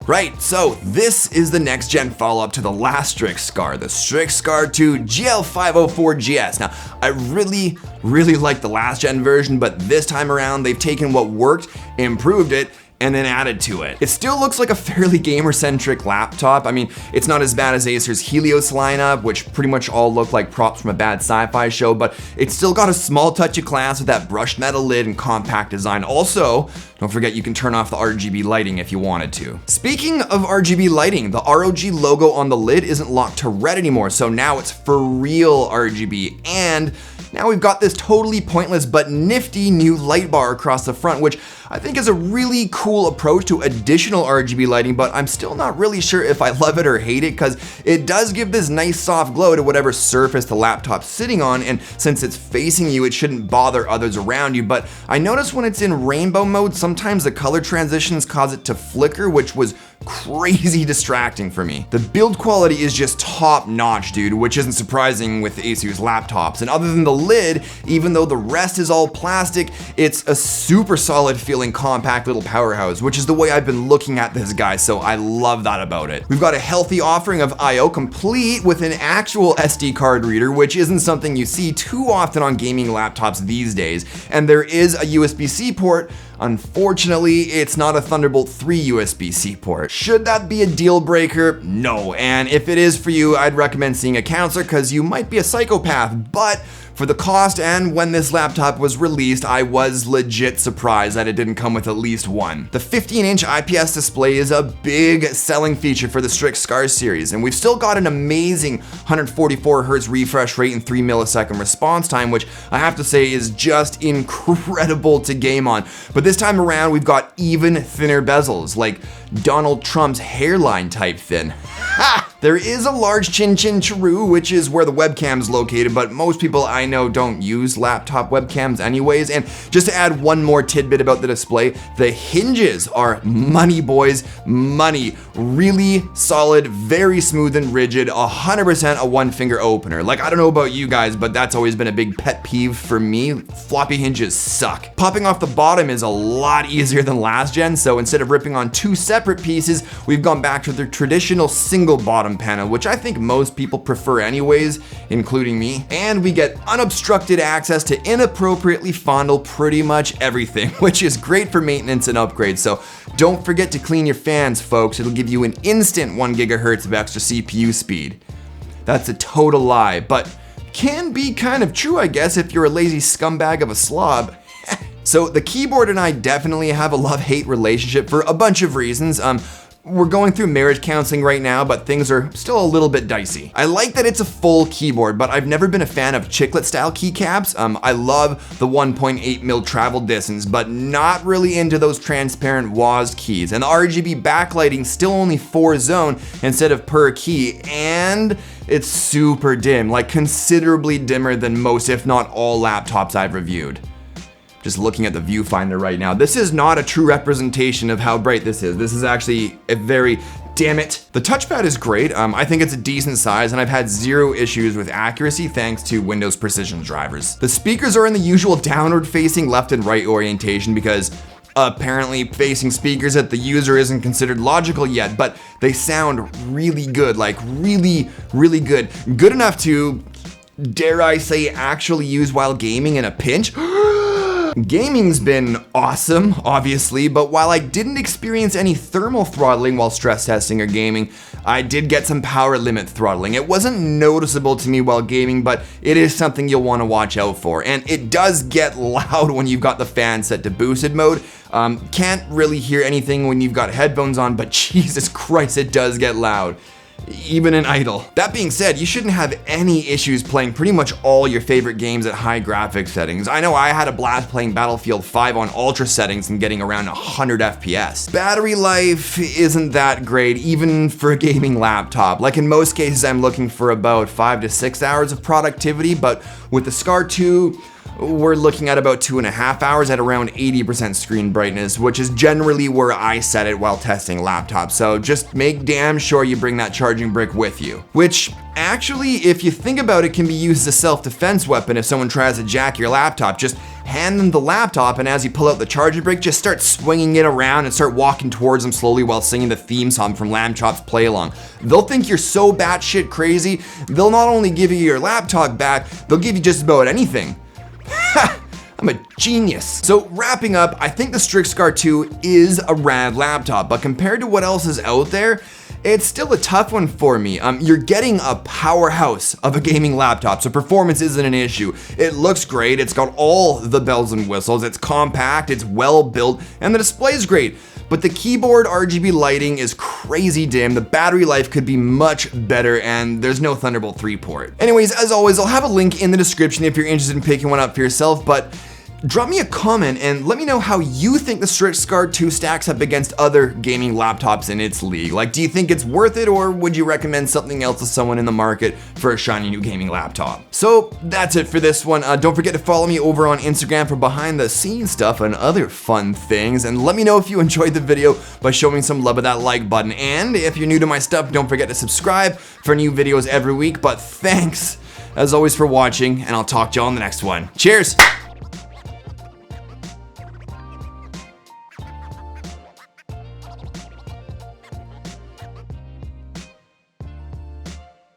Right, so this is the next gen follow-up to the last Strix Scar, the Strix Scar 2 GL504GS. Now, I really like the last gen version, but this time around they've taken what worked, improved it, and then added to it. It still looks like a fairly gamer-centric laptop. I mean, it's not as bad as Acer's Helios lineup, which pretty much all look like props from a bad sci-fi show, but it's still got a small touch of class with that brushed metal lid and compact design. Also, don't forget you can turn off the RGB lighting if you wanted to. Speaking of RGB lighting, the ROG logo on the lid isn't locked to red anymore, so now it's for real RGB. And now we've got this totally pointless but nifty new light bar across the front, which I think is a really cool approach to additional RGB lighting, but I'm still not really sure if I love it or hate it, because it does give this nice soft glow to whatever surface the laptop's sitting on, and since it's facing you, it shouldn't bother others around you. But I notice when it's in rainbow mode, sometimes the color transitions cause it to flicker, which was crazy distracting for me. The build quality is just top notch, dude, which isn't surprising with Asus laptops. And other than the lid, even though the rest is all plastic, it's a super solid feeling compact little powerhouse, which is the way I've been looking at this guy, so I love that about it. We've got a healthy offering of I/O complete with an actual SD card reader, which isn't something you see too often on gaming laptops these days. And there is a USB-C port. Unfortunately, it's not a Thunderbolt 3 USB-C port. Should that be a deal breaker? No. And if it is for you, I'd recommend seeing a counselor, because you might be a psychopath. But for the cost and when this laptop was released, I was legit surprised that it didn't come with at least one. The 15-inch IPS display is a big selling feature for the Strix Scar series, and we've still got an amazing 144Hz refresh rate and 3 millisecond response time, which I have to say is just incredible to game on. But this time around, we've got even thinner bezels, like Donald Trump's hairline type thin. Ha! There is a large chin chiroo, which is where the webcam is located, but most people I know don't use laptop webcams anyways. And just to add one more tidbit about the display, the hinges are money, boys, money. Really solid, very smooth and rigid, 100% a one-finger opener. Like, I don't know about you guys, but that's always been a big pet peeve for me. Floppy hinges suck. Popping off the bottom is a lot easier than last gen, so instead of ripping on two separate pieces, we've gone back to the traditional single bottom panel, which I think most people prefer anyways, including me. And we get unobstructed access to inappropriately fondle pretty much everything, which is great for maintenance and upgrades. So don't forget to clean your fans, folks. It'll give you an instant 1 gigahertz of extra CPU speed. That's a total lie, but can be kind of true, I guess, if you're a lazy scumbag of a slob. So the keyboard and I definitely have a love-hate relationship for a bunch of reasons. We're going through marriage counseling right now, but things are still a little bit dicey. I like that it's a full keyboard, but I've never been a fan of chiclet style keycaps. I love the 1.8 mil travel distance, but not really into those transparent WASD keys. And the RGB backlighting's still only 4 zone instead of per key, and it's super dim, like considerably dimmer than most, if not all, laptops I've reviewed. Just looking at the viewfinder right now, this is not a true representation of how bright this is. This is actually a very, damn it. The touchpad is great. I think it's a decent size, and I've had zero issues with accuracy thanks to Windows Precision drivers. The speakers are in the usual downward facing left and right orientation, because apparently facing speakers at the user isn't considered logical yet, but they sound really good, like really good. Good enough to, dare I say, actually use while gaming in a pinch. Gaming's been awesome, obviously, but while I didn't experience any thermal throttling while stress testing or gaming, I did get some power limit throttling. It wasn't noticeable to me while gaming, but it is something you'll want to watch out for. And it does get loud when you've got the fan set to boosted mode. Can't really hear anything when you've got headphones on, but Jesus Christ, it does get loud. Even in idle. That being said, you shouldn't have any issues playing pretty much all your favorite games at high graphics settings. I know I had a blast playing Battlefield 5 on ultra settings and getting around 100 FPS. Battery life isn't that great, even for a gaming laptop. Like in most cases, I'm looking for about 5 to 6 hours of productivity, but with the Scar 2, we're looking at about 2.5 hours at around 80% screen brightness, which is generally where I set it while testing laptops. So just make damn sure you bring that charging brick with you. Which actually, if you think about it, can be used as a self-defense weapon if someone tries to jack your laptop. Just hand them the laptop, and as you pull out the charging brick, just start swinging it around and start walking towards them slowly while singing the theme song from Lamb Chop's Play Along. They'll think you're so batshit crazy, they'll not only give you your laptop back, they'll give you just about anything. I'm a genius. So wrapping up, I think the Strix Scar 2 is a rad laptop, but compared to what else is out there, it's still a tough one for me. You're getting a powerhouse of a gaming laptop, so performance isn't an issue. It looks great, it's got all the bells and whistles, it's compact, it's well built, and the display's great. But the keyboard RGB lighting is crazy dim, the battery life could be much better, and there's no Thunderbolt 3 port. Anyways, as always, I'll have a link in the description if you're interested in picking one up for yourself, but drop me a comment and let me know how you think the Strix Scar 2 stacks up against other gaming laptops in its league. Like, do you think it's worth it, or would you recommend something else to someone in the market for a shiny new gaming laptop? So that's it for this one. Don't forget to follow me over on Instagram for behind the scenes stuff and other fun things, and let me know if you enjoyed the video by showing some love with that like button. And if you're new to my stuff, don't forget to subscribe for new videos every week. But thanks as always for watching, and I'll talk to you all in the next one. Cheers!